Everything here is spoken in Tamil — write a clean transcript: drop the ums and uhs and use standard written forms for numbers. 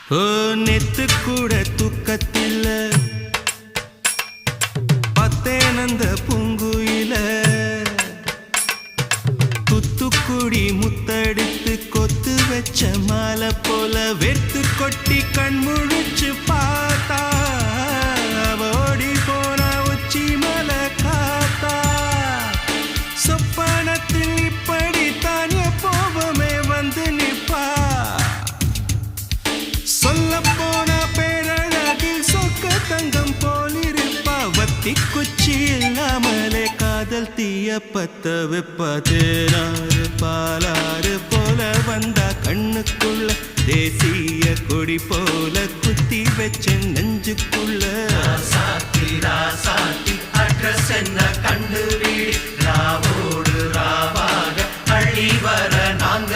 ஓ நெத்து கூட தூக்கத்தில்ல பத்தேனந்த பூங்குயில துத்துக்குடி முத்தடித்து கொத்து வச்ச மாலை போல வெத்து கொட்டி கண் முழிச்சு பார்த்தா ஓடி போன உச்சி மலை காத்தா சொப்பனத்தில் இப்படித்தான் எப்போவுமே வந்து நிப்பா சொல்ல போன பேரழகில் சொக்க தங்கம் போலிருப்பா வத்தி குச்சி இல்லாமலே காதல் தீய பத்த வெப்ப தேனாறு பாலாறு போல வந்தா கண்ணுக்குள்ள தேசிய கொடி போல குத்தி வச்ச நெஞ்சுக்குள்ள ராசாத்தி அட்ரஸ் என்ன கண்டு வீடு ராவோடு ராவாக அழி வர நாங்க